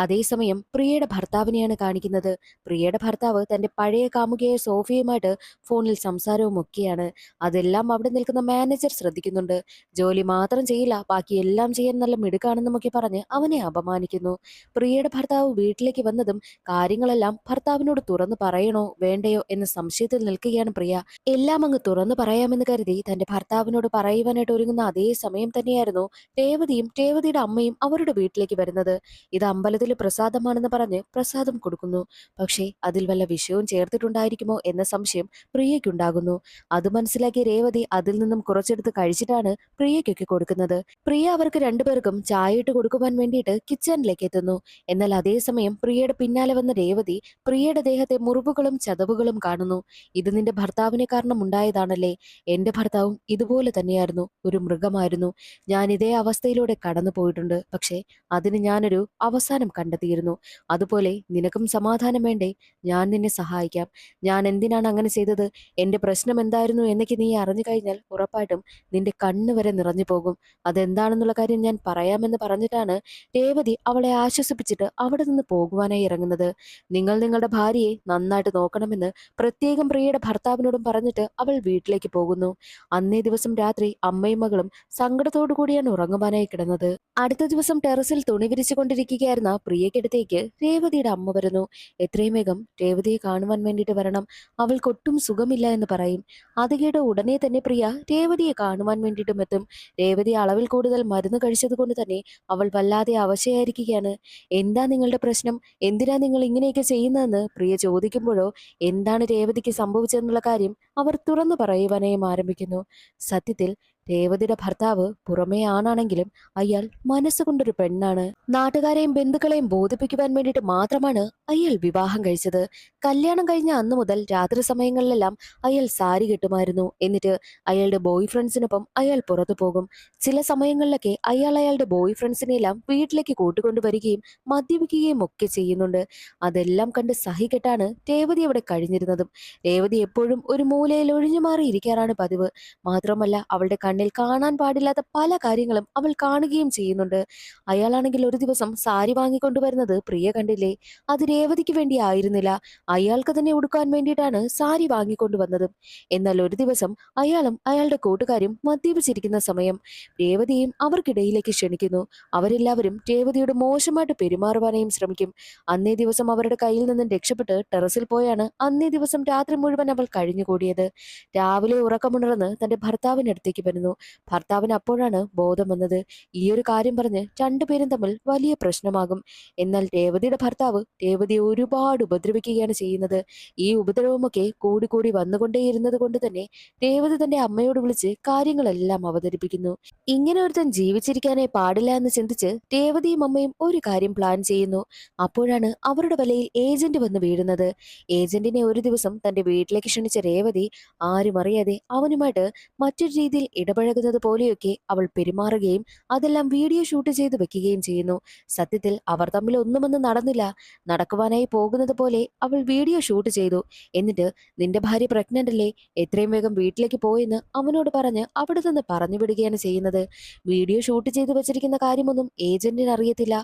അതേസമയം പ്രിയയുടെ ഭർത്താവിനെയാണ് കാണിക്കുന്നത്. പ്രിയയുടെ ഭർത്താവ് തന്റെ പഴയ കാമുകിയായ സോഫിയുമായിട്ട് ഫോണിൽ സംസാരവും ഒക്കെയാണ്. അതെല്ലാം അവിടെ നിൽക്കുന്ന മാനേജർ ശ്രദ്ധിക്കുന്നുണ്ട്. ജോലി മാത്രം ചെയ്യില്ല, ബാക്കി എല്ലാം ചെയ്യാൻ നല്ല മിടുക്കാണെന്നുമൊക്കെ പറഞ്ഞ് അവനെ അപമാനിക്കുന്നു. പ്രിയയുടെ ഭർത്താവ് വീട്ടിലേക്ക് വന്നതും കാര്യങ്ങളെല്ലാം ഭർത്താവിനോട് തുറന്നു പറയണോ വേണ്ടയോ എന്ന സംശയത്തിൽ നിൽക്കുകയാണ് പ്രിയ. എല്ലാം അങ്ങ് തുറന്നു പറയാമെന്ന് കരുതി തന്റെ ഭർത്താവിനോട് പറയുവാനായിട്ട് ഒരുങ്ങുന്ന അതേ സമയം തന്നെയായിരുന്നു രേവതിയും രേവതിയുടെ അമ്മയും അവരുടെ വീട്ടിലേക്ക് വരുന്നത്. ഇത് അമ്പലത്തിൽ പ്രസാദമാണെന്ന് പറഞ്ഞ് പ്രസാദം കൊടുക്കുന്നു. പക്ഷേ അതിൽ വല്ല വിഷയവും ചേർത്തിട്ടുണ്ടായിരിക്കുമോ എന്ന സംശയം പ്രിയയ്ക്കുണ്ടാകുന്നു. അത് മനസ്സിലാക്കിയ രേവതി അതിൽ നിന്നും കുറച്ചെടുത്ത് കഴിച്ചിട്ടാണ് പ്രിയയ്ക്കൊക്കെ കൊടുക്കുന്നത്. പ്രിയ അവർക്ക് രണ്ടുപേർക്കും ചായ ഇട്ട് കൊടുക്കുവാൻ വേണ്ടിയിട്ട് കിച്ചണിലേക്ക് എത്തുന്നു. എന്നാൽ അതേസമയം പ്രിയയുടെ പിന്നാലെ വന്ന രേവതി പ്രിയയുടെ ദേഹത്തെ മുറിവുകളും ചതവുകളും കാണുന്നു. ഇത് നിന്റെ ഭർത്താവിനെ കാരണം ഉണ്ടായതാണല്ലേ? എന്റെ ഭർത്താവും ഇതുപോലെ തന്നെയായിരുന്നു, ഒരു മൃഗമായിരുന്നു. ഞാൻ ഇതേ അവസ്ഥയിലൂടെ കടന്നു പോയിട്ടുണ്ട്. പക്ഷേ അതിന് ഞാനൊരു അവസാനം കണ്ടെത്തിയിരുന്നു. അതുപോലെ നിനക്കും സമാധാനം വേണ്ടേ? ഞാൻ നിന്നെ സഹായിക്കാം. ഞാൻ എന്തിനാണ് അങ്ങനെ ചെയ്തത്, എന്റെ പ്രശ്നം എന്തായിരുന്നു എന്നൊക്കെ നീ അറിഞ്ഞു കഴിഞ്ഞാൽ ഉറപ്പായിട്ടും നിന്റെ കണ്ണ് വരെ നിറഞ്ഞു പോകും. അതെന്താണെന്നുള്ള കാര്യം ഞാൻ പറയാമെന്ന് പറഞ്ഞിട്ടാണ് രേവതി അവളെ ആശ്വസിപ്പിച്ചിട്ട് അവിടെ നിന്ന് പോകുവാനായി ഇറങ്ങുന്നത്. നിങ്ങൾ നിങ്ങളുടെ ഭാര്യയെ നന്നായിട്ട് നോക്കണമെന്ന് പ്രത്യേകം പ്രിയയുടെ ഭർത്താവിനോടും പറഞ്ഞിട്ട് അവൾ വീട്ടിലേക്ക് പോകുന്നു. അന്നേ ദിവസം രാത്രി അമ്മയും മകളും സങ്കടത്തോടു കൂടിയാണ് ഉറങ്ങുവാനായി കിടന്നത്. അടുത്ത ദിവസം ടെറസിൽ തുണി വിരിച്ചുകൊണ്ടിരിക്കുകയായിരുന്ന പ്രിയയ്ക്കടുത്തേക്ക് രേവതിയുടെ അമ്മ വരുന്നു. എത്രയും വേഗം രേവതിയെ കാണുവാൻ വേണ്ടിയിട്ട് വരണം, അവൾക്കൊട്ടും സുഖമില്ല എന്ന് പറയും. അത് കേട്ട് ഉടനെ തന്നെ പ്രിയ രേവതിയെ കാണുവാൻ വേണ്ടിയിട്ടും എത്തും. രേവതി അളവിൽ കൂടുതൽ മരുന്ന് കഴിച്ചത് കൊണ്ട് തന്നെ അവൾ വല്ലാതെ അവശയായിരിക്കുകയാണ്. എന്താ നിങ്ങളുടെ പ്രശ്നം, എന്തിനാ നിങ്ങൾ ഇങ്ങനെയൊക്കെ ചെയ്യുന്നതെന്ന് പ്രിയ ചോദിക്കുമ്പോഴോ എന്താണ് രേവതിക്ക് സംഭവിച്ചതെന്നുള്ള കാര്യം അവർ തുറന്നു പറയുവാനായും ആരംഭിക്കുന്നു. സത്യത്തിൽ രേവതിയുടെ ഭർത്താവ് പുറമേ ആണാണെങ്കിലും അയാൾ മനസ്സുകൊണ്ടൊരു പെണ്ണാണ്. നാട്ടുകാരെയും ബന്ധുക്കളെയും ബോധിപ്പിക്കുവാൻ വേണ്ടിയിട്ട് മാത്രമാണ് അയാൾ വിവാഹം കഴിച്ചത്. കല്യാണം കഴിഞ്ഞ അന്നു മുതൽ രാത്രി സമയങ്ങളിലെല്ലാം അയാൾ സാരി കെട്ടുമായിരുന്നു. എന്നിട്ട് അയാളുടെ ബോയ് ഫ്രണ്ട്സിനൊപ്പം അയാൾ പുറത്തു പോകും. ചില സമയങ്ങളിലൊക്കെ അയാളുടെ ബോയ് ഫ്രണ്ട്സിനെല്ലാം വീട്ടിലേക്ക് കൂട്ടിക്കൊണ്ടുവരികയും മദ്യപിക്കുകയും ഒക്കെ ചെയ്യുന്നുണ്ട്. അതെല്ലാം കണ്ട് സഹികെട്ടാണ് രേവതി അവിടെ കഴിഞ്ഞിരുന്നതും. രേവതി എപ്പോഴും ഒരു മൂലയിൽ ഒഴിഞ്ഞു മാറിയിരിക്കാറാണ് പതിവ്. മാത്രമല്ല അവളുടെ കണ്ണിൽ കാണാൻ പാടില്ലാത്ത പല കാര്യങ്ങളും അവൾ കാണുകയും ചെയ്യുന്നുണ്ട്. അയാളാണെങ്കിൽ ഒരു ദിവസം സാരി വാങ്ങിക്കൊണ്ടുവരുന്നത് പ്രിയ കണ്ടില്ലേ? അത് രേവതിക്ക് വേണ്ടി ആയിരുന്നില്ല, അയാൾക്ക് തന്നെ ഉടുക്കാൻ വേണ്ടിയിട്ടാണ് സാരി വാങ്ങിക്കൊണ്ടുവന്നതും. എന്നാൽ ഒരു ദിവസം അയാളും അയാളുടെ കൂട്ടുകാരും മദ്യപിച്ചിരിക്കുന്ന സമയം രേവതിയും അവർക്കിടയിലേക്ക് ക്ഷണിക്കുന്നു. അവരെല്ലാവരും രേവതിയോട് മോശമായിട്ട് പെരുമാറുവാനായും ശ്രമിക്കും. അന്നേ ദിവസം അവരുടെ കയ്യിൽ നിന്നും രക്ഷപ്പെട്ട് ടെറസിൽ പോയാണ് അന്നേ ദിവസം രാത്രി മുഴുവൻ അവൾ കഴിഞ്ഞുകൂടിയത്. രാവിലെ ഉറക്കമുണർന്ന് തന്റെ ഭർത്താവിനടുത്തേക്ക് വരുന്നു. കിടക്കുകയായിരുന്നു. ഭർത്താവിന് അപ്പോഴാണ് ബോധം വന്നത്. ഈ ഒരു കാര്യം പറഞ്ഞ് രണ്ടുപേരും തമ്മിൽ വലിയ പ്രശ്നമാകും. എന്നാൽ രേവതിയുടെ ഭർത്താവ് രേവതിയെ ഒരുപാട് ഉപദ്രവിക്കുകയാണ് ചെയ്യുന്നത്. ഈ ഉപദ്രവമൊക്കെ കൂടി വന്നുകൊണ്ടേയിരുന്നത് കൊണ്ട് തന്നെ രേവതി തന്റെ അമ്മയോട് വിളിച്ച് കാര്യങ്ങളെല്ലാം അവതരിപ്പിക്കുന്നു. ഇങ്ങനെ ഒരുത്തൻ ജീവിച്ചിരിക്കാനേ പാടില്ല എന്ന് ചിന്തിച്ച് രേവതിയും അമ്മയും ഒരു കാര്യം പ്ലാൻ ചെയ്യുന്നു. അപ്പോഴാണ് അവരുടെ വലയിൽ ഏജന്റ് വന്ന് വീഴുന്നത്. ഏജന്റിനെ ഒരു ദിവസം തന്റെ വീട്ടിലേക്ക് ക്ഷണിച്ച രേവതി ആരും അറിയാതെ അവനുമായിട്ട് മറ്റൊരു രീതിയിൽ ഇടപഴകുന്നത് പോലെയൊക്കെ അവൾ പെരുമാറുകയും അതെല്ലാം വീഡിയോ ഷൂട്ട് ചെയ്ത് വെക്കുകയും ചെയ്യുന്നു. സത്യത്തിൽ അവർ തമ്മിൽ ഒന്നുമൊന്നും നടന്നില്ല. നടക്കുവാനായി പോകുന്നത് പോലെ അവൾ വീഡിയോ ഷൂട്ട് ചെയ്തു. എന്നിട്ട് നിന്റെ ഭാര്യ പ്രഗ്നന്റ് അല്ലേ, എത്രയും വേഗം വീട്ടിലേക്ക് പോയെന്ന് അവനോട് പറഞ്ഞ് അവിടെ നിന്ന് പറഞ്ഞു വിടുകയാണ് ചെയ്യുന്നത്. വീഡിയോ ഷൂട്ട് ചെയ്ത് വെച്ചിരിക്കുന്ന കാര്യമൊന്നും ഏജന്റിന് അറിയത്തില്ല.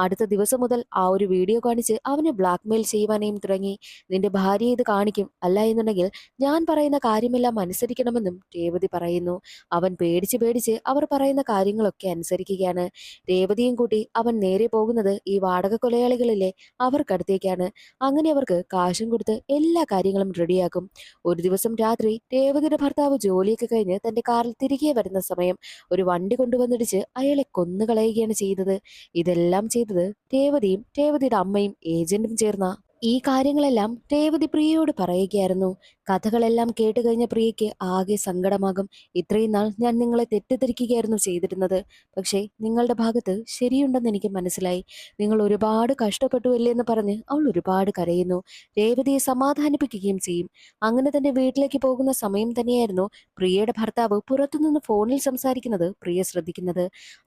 അടുത്ത ദിവസം മുതൽ ആ ഒരു വീഡിയോ കാണിച്ച് അവനെ ബ്ലാക്ക്മെയിൽ ചെയ്യുവാനേയും തുടങ്ങി. നിന്റെ ഭാര്യ ഇത് കാണിക്കും, അല്ല എന്നുണ്ടെങ്കിൽ ഞാൻ പറയുന്ന കാര്യമെല്ലാം അനുസരിക്കണമെന്നും രേവതി പറയുന്നു. അവൻ പേടിച്ച് അവർ പറയുന്ന കാര്യങ്ങളൊക്കെ അനുസരിക്കുകയാണ്. രേവതിയും കൂട്ടി അവൻ നേരെ പോകുന്നത് ഈ വാടക കൊലയാളികളിലെ അവർക്കടുത്തേക്കാണ്. അങ്ങനെ അവർക്ക് കാശും കൊടുത്ത് എല്ലാ കാര്യങ്ങളും റെഡിയാക്കും. ഒരു ദിവസം രാത്രി രേവതിയുടെ ഭർത്താവ് ജോലിയൊക്കെ കഴിഞ്ഞ് തന്റെ കാറിൽ തിരികെ വരുന്ന സമയം ഒരു വണ്ടി കൊണ്ടുവന്നിടിച്ച് അയാളെ കൊന്നുകളയുകയാണ് ചെയ്തത്. ഇതെല്ലാം ചെയ്തത് രേവതിയും രേവതിയുടെ അമ്മയും ഏജന്റും ചേർന്ന. ഈ കാര്യങ്ങളെല്ലാം രേവതി പ്രിയയോട് പറയുകയായിരുന്നു. കഥകളെല്ലാം കേട്ടുകഴിഞ്ഞ പ്രിയയ്ക്ക് ആകെ സങ്കടമാകും. ഇത്രയും നാൾ ഞാൻ നിങ്ങളെ തെറ്റിദ്ധരിക്കുകയായിരുന്നു ചെയ്തിരുന്നത്. പക്ഷേ നിങ്ങളുടെ ഭാഗത്ത് ശരിയുണ്ടെന്ന് എനിക്ക് മനസ്സിലായി. നിങ്ങൾ ഒരുപാട് കഷ്ടപ്പെട്ടു അല്ലേ എന്ന് പറഞ്ഞ് അവൾ ഒരുപാട് കരയുന്നു. രേവതിയെ സമാധാനിപ്പിക്കുകയും ചെയ്യും. അങ്ങനെ തന്നെ വീട്ടിലേക്ക് പോകുന്ന സമയം തന്നെയായിരുന്നു പ്രിയയുടെ ഭർത്താവ് പുറത്തുനിന്ന് ഫോണിൽ സംസാരിക്കുന്നത് പ്രിയ ശ്രദ്ധിക്കുന്നത്.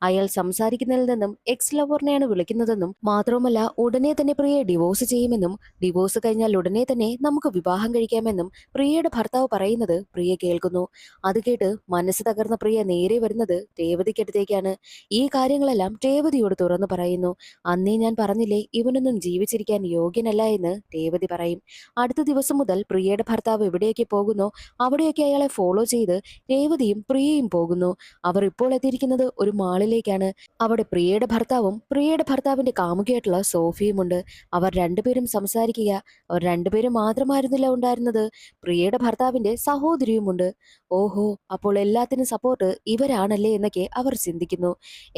അയാൾ സംസാരിക്കുന്നതിൽ നിന്നും എക്സ് ലവറിനെയാണ് വിളിക്കുന്നതെന്നും മാത്രവുമല്ല ഉടനെ തന്നെ പ്രിയയെ ഡിവോഴ്സ് ചെയ്യുമെന്നും ഡിവോഴ്സ് കഴിഞ്ഞാൽ ഉടനെ തന്നെ നമുക്ക് വിവാഹം കഴിക്കാമെന്നും പ്രിയയുടെ ഭർത്താവ് പറയുന്നത് പ്രിയ കേൾക്കുന്നു. അത് കേട്ട് മനസ്സ് തകർന്ന പ്രിയ നേരെ വരുന്നത് രേവതിക്കടുത്തേക്കാണ്. ഈ കാര്യങ്ങളെല്ലാം രേവതിയോട് തുറന്നു പറയുന്നു. അന്നേ ഞാൻ പറഞ്ഞില്ലേ ഇവനൊന്നും ജീവിച്ചിരിക്കാൻ യോഗ്യനല്ല എന്ന് രേവതി പറയും. അടുത്ത ദിവസം മുതൽ പ്രിയയുടെ ഭർത്താവ് എവിടെയൊക്കെ പോകുന്നോ അവിടെയൊക്കെ അയാളെ ഫോളോ ചെയ്ത് രേവതിയും പ്രിയയും പോകുന്നു. അവർ ഇപ്പോൾ എത്തിയിരിക്കുന്നത് ഒരു മാളിലേക്കാണ്. അവിടെ പ്രിയയുടെ ഭർത്താവും പ്രിയയുടെ ഭർത്താവിന്റെ കാമുകിയായിട്ടുള്ള സോഫിയുമുണ്ട്. അവർ രണ്ടുപേരും സംസാരിക്കുക. അവർ രണ്ടുപേരും മാത്രമായിരുന്നില്ല ഉണ്ടായിരുന്നത്, പ്രിയയുടെ ഭർത്താവിന്റെ സഹോദരിയുമുണ്ട്. ഓഹോ, അപ്പോൾ എല്ലാത്തിനും സപ്പോർട്ട് ഇവരാണല്ലേ എന്നൊക്കെ അവർ ചിന്തിക്കുന്നു.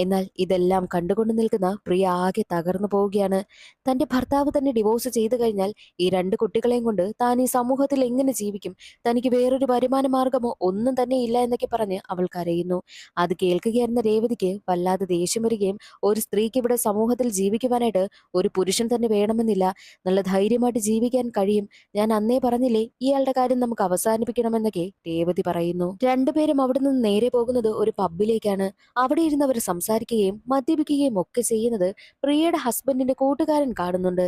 എന്നാൽ ഇതെല്ലാം കണ്ടുകൊണ്ട് നിൽക്കുന്ന പ്രിയ ആകെ തകർന്നു പോവുകയാണ്. തന്റെ ഭർത്താവ് തന്നെ ഡിവോഴ്സ് ചെയ്തു കഴിഞ്ഞാൽ ഈ രണ്ട് കുട്ടികളെയും കൊണ്ട് താൻ ഈ സമൂഹത്തിൽ എങ്ങനെ ജീവിക്കും, തനിക്ക് വേറൊരു വരുമാന മാർഗമോ ഒന്നും തന്നെ ഇല്ല എന്നൊക്കെ പറഞ്ഞ് അവൾ കരയുന്നു. അത് കേൾക്കുകയായിരുന്ന രേവതിക്ക് വല്ലാതെ ദേഷ്യം വരികയും ഒരു സ്ത്രീക്ക് ഇവിടെ സമൂഹത്തിൽ ജീവിക്കുവാനായിട്ട് ഒരു പുരുഷൻ തന്നെ വേണമെന്നില്ല, നല്ല ധൈര്യമായിട്ട് ജീവിക്കാൻ കഴിയും. ഞാൻ അന്നേ പറഞ്ഞില്ലേ ഇയാളുടെ കാര്യം നമുക്ക് അവസാനിപ്പിക്കണമെന്നൊക്കെ രേവതി പറയുന്നു. രണ്ടുപേരും അവിടെ നിന്ന് നേരെ പോകുന്നത് ഒരു പബ്ബിലേക്കാണ്. അവിടെ ഇരുന്ന് അവർ സംസാരിക്കുകയും മദ്യപിക്കുകയും ഒക്കെ ചെയ്യുന്നത് പ്രിയയുടെ ഹസ്ബൻഡിന്റെ കൂട്ടുകാരൻ കാണുന്നുണ്ട്.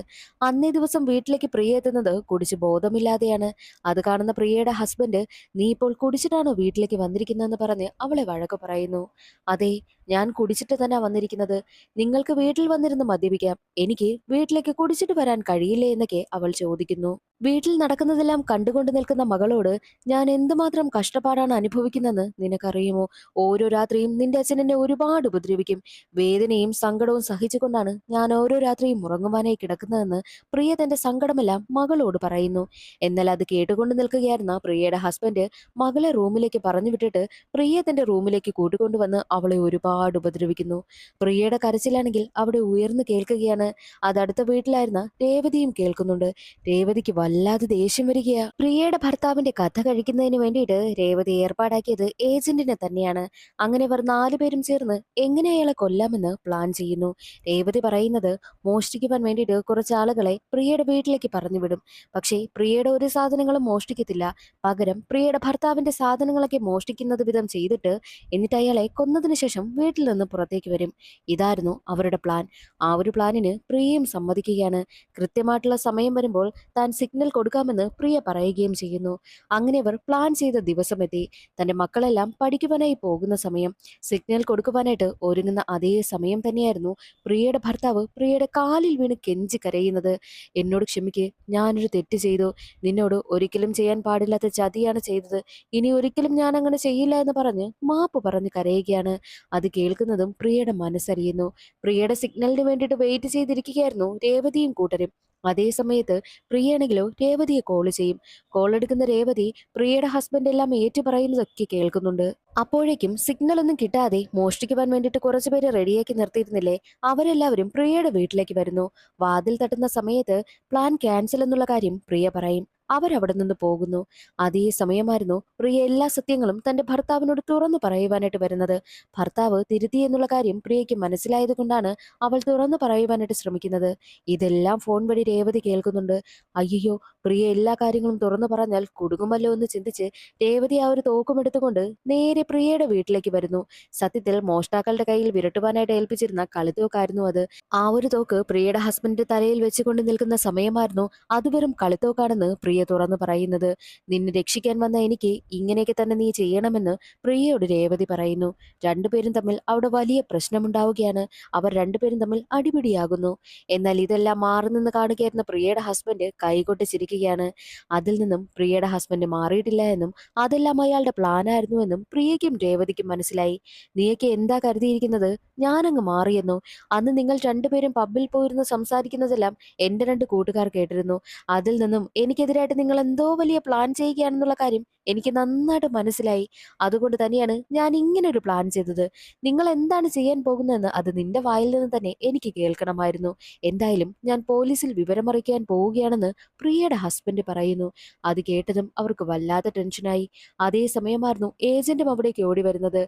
അന്നേ ദിവസം വീട്ടിലേക്ക് പ്രിയ എത്തുന്നത് കുടിച്ച് ബോധമില്ലാതെയാണ്. അത് കാണുന്ന പ്രിയയുടെ ഹസ്ബൻഡ് നീ ഇപ്പോൾ കുടിച്ചിട്ടാണോ വീട്ടിലേക്ക് വന്നിരിക്കുന്നതെന്ന് പറഞ്ഞ് അവളെ വഴക്ക് പറയുന്നു. അതെ, ഞാൻ കുടിച്ചിട്ട് തന്നെ വന്നിരിക്കുന്നത്. നിങ്ങൾക്ക് വീട്ടിൽ വന്നിരുന്ന് മദ്യപിക്കാം, എനിക്ക് വീട്ടിലേക്ക് കുടിച്ചിട്ട് വരാൻ കഴിയില്ലേ എന്നൊക്കെ അവൾ ചോദിക്കുന്നു. വീട്ടിൽ നടക്കുന്നതെല്ലാം കണ്ടുകൊണ്ട് നിൽക്കുന്ന മകളോട് ഞാൻ എന്തുമാത്രം കഷ്ടപ്പാടാണ് അനുഭവിക്കുന്നതെന്ന് നിനക്കറിയുമോ? ഓരോ രാത്രിയും നിന്റെ അച്ഛൻ എന്നെ ഒരുപാട് ഉപദ്രവിക്കും. വേദനയും സങ്കടവും സഹിച്ചുകൊണ്ടാണ് ഞാൻ ഓരോ രാത്രിയും ഉറങ്ങുവാനായി കിടക്കുന്നതെന്ന് പ്രിയ തന്റെ സങ്കടമെല്ലാം മകളോട് പറയുന്നു. എന്നാൽ അത് കേട്ടുകൊണ്ട് നിൽക്കുകയായിരുന്ന പ്രിയയുടെ ഹസ്ബൻഡ് മകളെ റൂമിലേക്ക് പറഞ്ഞു വിട്ടിട്ട് പ്രിയ തന്റെ റൂമിലേക്ക് കൂട്ടിക്കൊണ്ടുവന്ന് അവളെ ഒരുപാട് ഉപദ്രവിക്കുന്നു. പ്രിയയുടെ കരച്ചിലാണെങ്കിൽ അവിടെ ഉയർന്നു കേൾക്കുകയാണ്. അത് അടുത്ത വീട്ടിലായിരുന്ന രേവതിയും കേൾക്കുന്നുണ്ട്. രേവതിക്ക് വല്ലാതെ ദേഷ്യം വരികയാ. പ്രിയയുടെ ഭർത്താവിന്റെ കഥ കഴിക്കുന്നതിന് വേണ്ടിയിട്ട് രേവതി ഏർപ്പാടാക്കിയത് ഏജന്റിനെ തന്നെയാണ്. അങ്ങനെ അവർ നാലുപേരും ചേർന്ന് എങ്ങനെ അയാളെ കൊല്ലാമെന്ന് പ്ലാൻ ചെയ്യുന്നു. രേവതി പറയുന്നത് മോഷ്ടിക്കുവാൻ വേണ്ടിയിട്ട് കുറച്ച് ആളുകളെ പ്രിയയുടെ വീട്ടിലേക്ക് പറഞ്ഞുവിടും. പക്ഷേ പ്രിയയുടെ ഒരു സാധനങ്ങളും മോഷ്ടിക്കത്തില്ല. പകരം പ്രിയയുടെ ഭർത്താവിന്റെ സാധനങ്ങളൊക്കെ മോഷ്ടിക്കുന്നത് വിധം ചെയ്തിട്ട് എന്നിട്ട് അയാളെ കൊന്നതിന് ശേഷം വീട്ടിൽ നിന്ന് പുറത്തേക്ക് വരും. ഇതായിരുന്നു അവരുടെ പ്ലാൻ. ആ ഒരു പ്ലാനിന് പ്രിയയും സമ്മതിക്കുകയാണ്. കൃത്യമായിട്ടുള്ള സമയം വരുമ്പോൾ താൻ സിഗ്നൽ കൊടുക്കാമെന്ന് പ്രിയ പറയുകയും ചെയ്യുന്നു. അങ്ങനെ അവർ പ്ലാൻ ചെയ്ത ദിവസമെത്തി. തന്റെ മക്കളെല്ലാം പഠിക്കുവാനായി പോകുന്ന സമയം സിഗ്നൽ കൊടുക്കുവാനായിട്ട് ഒരുങ്ങുന്ന അതേ സമയം തന്നെയായിരുന്നു പ്രിയയുടെ ഭർത്താവ് പ്രിയയുടെ കാലിൽ വീണ് കെഞ്ചി കരയുന്നത്. എന്നോട് ക്ഷമിക്ക്, ഞാനൊരു തെറ്റ് ചെയ്തു. നിന്നോട് ഒരിക്കലും ചെയ്യാൻ പാടില്ലാത്ത ചതിയാണ് ചെയ്തത്. ഇനി ഒരിക്കലും ഞാൻ അങ്ങനെ ചെയ്യില്ല എന്ന് പറഞ്ഞ് മാപ്പ് പറഞ്ഞ് കരയുകയാണ്. അത് കേൾക്കുന്നതും പ്രിയയുടെ മനസ്സറിയുന്നു. പ്രിയയുടെ സിഗ്നലിന് വേണ്ടിയിട്ട് വെയിറ്റ് ചെയ്തിരിക്കുകയായിരുന്നു രേവതിയും കൂട്ടരും. അതേ സമയത്ത് പ്രിയയാണെങ്കിലോ രേവതിയെ കോള് ചെയ്യും. കോൾ എടുക്കുന്ന രേവതി പ്രിയയുടെ ഹസ്ബൻഡ് എല്ലാം ഏറ്റു പറയുന്നതൊക്കെ കേൾക്കുന്നുണ്ട്. അപ്പോഴേക്കും സിഗ്നൽ ഒന്നും കിട്ടാതെ മോഷ്ടിക്കുവാൻ വേണ്ടിയിട്ട് കുറച്ചുപേരെ റെഡിയാക്കി നിർത്തിയിരുന്നില്ലേ, അവരെല്ലാവരും പ്രിയയുടെ വീട്ടിലേക്ക് വരുന്നു. വാതിൽ തട്ടുന്ന സമയത്ത് പ്ലാൻ ക്യാൻസൽ എന്നുള്ള കാര്യം പ്രിയ പറയും. അവരവിടെ നിന്ന് പോകുന്നു. അതേ സമയമായിരുന്നു പ്രിയ എല്ലാ സത്യങ്ങളും തന്റെ ഭർത്താവിനോട് തുറന്നു പറയുവാനായിട്ട് വരുന്നത്. ഭർത്താവ് തിരുത്തി എന്നുള്ള കാര്യം പ്രിയയ്ക്ക് മനസ്സിലായത് കൊണ്ടാണ് അവൾ തുറന്നു പറയുവാനായിട്ട് ശ്രമിക്കുന്നത്. ഇതെല്ലാം ഫോൺ വഴി രേവതി കേൾക്കുന്നുണ്ട്. അയ്യോ, പ്രിയ എല്ലാ കാര്യങ്ങളും തുറന്നു പറഞ്ഞാൽ കുടുങ്ങുമല്ലോ എന്ന് ചിന്തിച്ച് രേവതി ആ ഒരു തോക്കുമെടുത്തുകൊണ്ട് നേരെ പ്രിയയുടെ വീട്ടിലേക്ക് വരുന്നു. സത്യത്തിൽ മോഷ്ടാക്കളുടെ കയ്യിൽ വിരട്ടുവാനായിട്ട് ഏൽപ്പിച്ചിരുന്ന കളിത്തോക്കായിരുന്നു അത്. ആ ഒരു തോക്ക് പ്രിയയുടെ ഹസ്ബൻഡിന്റെ തലയിൽ വെച്ചുകൊണ്ട് നിൽക്കുന്ന സമയമായിരുന്നു അത് വെറും കളിത്തോക്കാണെന്ന് പ്രിയ തുറന്നു പറയുന്നത്. നിന്നെ രക്ഷിക്കാൻ വന്ന എനിക്ക് ഇങ്ങനെയൊക്കെ തന്നെ നീ ചെയ്യണമെന്ന് പ്രിയയോട് രേവതി പറയുന്നു. രണ്ടുപേരും തമ്മിൽ അവിടെ വലിയ പ്രശ്നമുണ്ടാവുകയാണ്. അവർ രണ്ടുപേരും തമ്മിൽ അടിപിടിയാകുന്നു. എന്നാൽ ഇതെല്ലാം മാറി നിന്ന് കാണുകയായിരുന്ന പ്രിയയുടെ ഹസ്ബൻഡ് കൈകൊട്ടി ചിരിക്കുകയാണ്. അതിൽ നിന്നും പ്രിയയുടെ ഹസ്ബൻഡ് മാറിയിട്ടില്ല എന്നും അതെല്ലാം അയാളുടെ പ്ലാനായിരുന്നു എന്നും പ്രിയയ്ക്കും രേവതിക്കും മനസ്സിലായി. നീയൊക്കെ എന്താ കരുതിയിരിക്കുന്നത്, ഞാനങ്ങ് മാറിയെന്നോ? അന്ന് നിങ്ങൾ രണ്ടുപേരും പബ്ബിൽ പോയിരുന്ന് സംസാരിക്കുന്നതെല്ലാം എന്റെ രണ്ട് കൂട്ടുകാർ കേട്ടിരുന്നു. അതിൽ നിന്നും എനിക്കെതിരായിട്ട് നിങ്ങൾ എന്തോ വലിയ പ്ലാൻ ചെയ്യുകയാണെന്നുള്ള കാര്യം എനിക്ക് നന്നായിട്ട് മനസ്സിലായി. അതുകൊണ്ട് തന്നെയാണ് ഞാൻ ഇങ്ങനെ ഒരു പ്ലാൻ ചെയ്തത്. നിങ്ങൾ എന്താണ് ചെയ്യാൻ പോകുന്നതെന്ന് അത് നിന്റെ വായിൽ നിന്ന് തന്നെ എനിക്ക് കേൾക്കണമായിരുന്നു. എന്തായാലും ഞാൻ പോലീസിൽ വിവരമറിയിക്കാൻ പോവുകയാണെന്ന് പ്രിയയുടെ ഹസ്ബൻഡ് പറയുന്നു. അത് കേട്ടതും അവർക്ക് വല്ലാത്ത ടെൻഷനായി. അതേ സമയമായിരുന്നു ഏജന്റും അവിടേക്ക് ഓടി വരുന്നത്.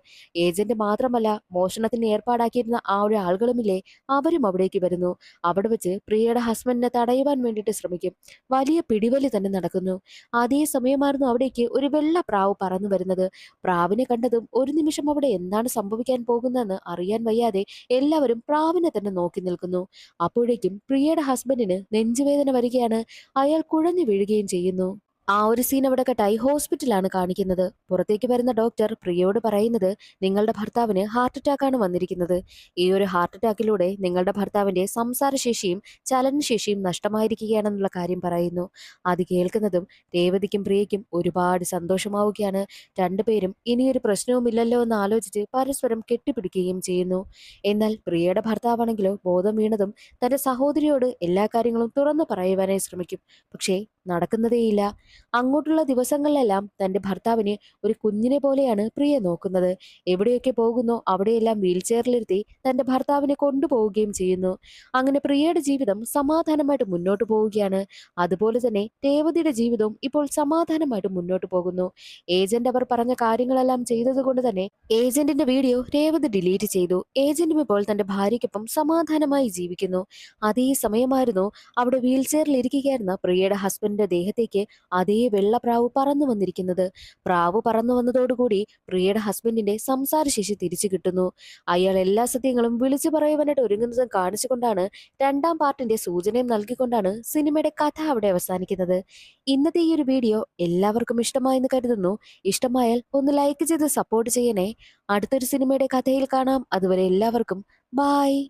ഏജന്റ് മാത്രമല്ല, മോഷണത്തിന് ഏർപ്പാടാക്കിയിരുന്ന ആ ഒരു ആളുകളുമില്ലേ, അവരും അവിടേക്ക് വരുന്നു. അവിടെ വെച്ച് പ്രിയയുടെ ഹസ്ബൻഡിനെ തടയുവാൻ വേണ്ടിയിട്ട് ശ്രമിക്കും. വലിയ പിടിവലി തന്നെ നടക്കുന്നു. അതേ സമയമായിരുന്നു അവിടേക്ക് ഒരു വെള്ള പ്രാവ് പറന്നു വരുന്നത്. പ്രാവിനെ കണ്ടതും ഒരു നിമിഷം അവിടെ എന്താണ് സംഭവിക്കാൻ പോകുന്നതെന്ന് അറിയാൻ വയ്യാതെ എല്ലാവരും പ്രാവിനെ തന്നെ നോക്കി നിൽക്കുന്നു. അപ്പോഴേക്കും പ്രിയയുടെ ഹസ്ബൻഡിന് നെഞ്ചുവേദന വരികയാണ്. അയാൾ കുഴഞ്ഞു വീഴുകയും ചെയ്യുന്നു. ആ ഒരു സീൻ അവിടെ കട്ടായി ഹോസ്പിറ്റലാണ് കാണിക്കുന്നത്. പുറത്തേക്ക് വരുന്ന ഡോക്ടർ പ്രിയയോട് പറയുന്നത്, നിങ്ങളുടെ ഭർത്താവിന് ഹാർട്ട് അറ്റാക്ക് ആണ് വന്നിരിക്കുന്നത്. ഈ ഒരു ഹാർട്ട് അറ്റാക്കിലൂടെ നിങ്ങളുടെ ഭർത്താവിന്റെ സംസാരശേഷിയും ചലനശേഷിയും നഷ്ടമായിരിക്കുകയാണെന്നുള്ള കാര്യം പറയുന്നു. അത് കേൾക്കുന്നതും രേവതിക്കും പ്രിയയ്ക്കും ഒരുപാട് സന്തോഷമാവുകയാണ്. രണ്ടുപേരും ഇനിയൊരു പ്രശ്നവുമില്ലല്ലോ എന്ന് ആലോചിച്ച് പരസ്പരം കെട്ടിപ്പിടിക്കുകയും ചെയ്യുന്നു. എന്നാൽ പ്രിയയുടെ ഭർത്താവാണെങ്കിലോ ബോധം വീണതും തന്റെ സഹോദരിയോട് എല്ലാ കാര്യങ്ങളും തുറന്നു പറയുവാനായി ശ്രമിക്കും. പക്ഷേ നടക്കുന്നതേയില്ല. അങ്ങോട്ടുള്ള ദിവസങ്ങളിലെല്ലാം തന്റെ ഭർത്താവിനെ ഒരു കുഞ്ഞിനെ പോലെയാണ് പ്രിയ നോക്കുന്നത്. എവിടെയൊക്കെ പോകുന്നോ അവിടെയെല്ലാം വീൽ ചെയറിലിരുത്തി തന്റെ ഭർത്താവിനെ കൊണ്ടുപോവുകയും ചെയ്യുന്നു. അങ്ങനെ പ്രിയയുടെ ജീവിതം സമാധാനമായിട്ട് മുന്നോട്ട് പോവുകയാണ്. അതുപോലെ തന്നെ രേവതിയുടെ ജീവിതവും ഇപ്പോൾ സമാധാനമായിട്ട് മുന്നോട്ട് പോകുന്നു. ഏജന്റ് അവർ പറഞ്ഞ കാര്യങ്ങളെല്ലാം ചെയ്തത് കൊണ്ട് തന്നെ ഏജന്റിന്റെ വീഡിയോ രേവതി ഡിലീറ്റ് ചെയ്തു. ഏജന്റും ഇപ്പോൾ തന്റെ ഭാര്യയ്ക്കൊപ്പം സമാധാനമായി ജീവിക്കുന്നു. അതേ സമയമായിരുന്നു അവിടെ വീൽ ചെയറിൽ ഇരിക്കുകയായിരുന്ന പ്രിയയുടെ ഹസ്ബൻഡിന്റെ ദേഹത്തേക്ക് അതേ വെള്ളപ്രാവ് പറന്നു വന്നിരിക്കുന്നത്. പ്രാവ് പറന്നു വന്നതോടുകൂടി പ്രിയയുടെ ഹസ്ബൻഡിന്റെ സംസാരശേഷി തിരിച്ചു കിട്ടുന്നു. അയാൾ എല്ലാ സത്യങ്ങളും വിളിച്ചു പറയുവാനായിട്ട് ഒരുങ്ങുന്നതും കാണിച്ചുകൊണ്ടാണ്, രണ്ടാം പാർട്ടിന്റെ സൂചനയും നൽകിക്കൊണ്ടാണ് സിനിമയുടെ കഥ അവിടെ അവസാനിക്കുന്നത്. ഇന്നത്തെ ഈ ഒരു വീഡിയോ എല്ലാവർക്കും ഇഷ്ടമായെന്ന് കരുതുന്നു. ഇഷ്ടമായാൽ ഒന്ന് ലൈക്ക് ചെയ്ത് സപ്പോർട്ട് ചെയ്യണേ. അടുത്തൊരു സിനിമയുടെ കഥയിൽ കാണാം. അതുവരെ എല്ലാവർക്കും ബായ്.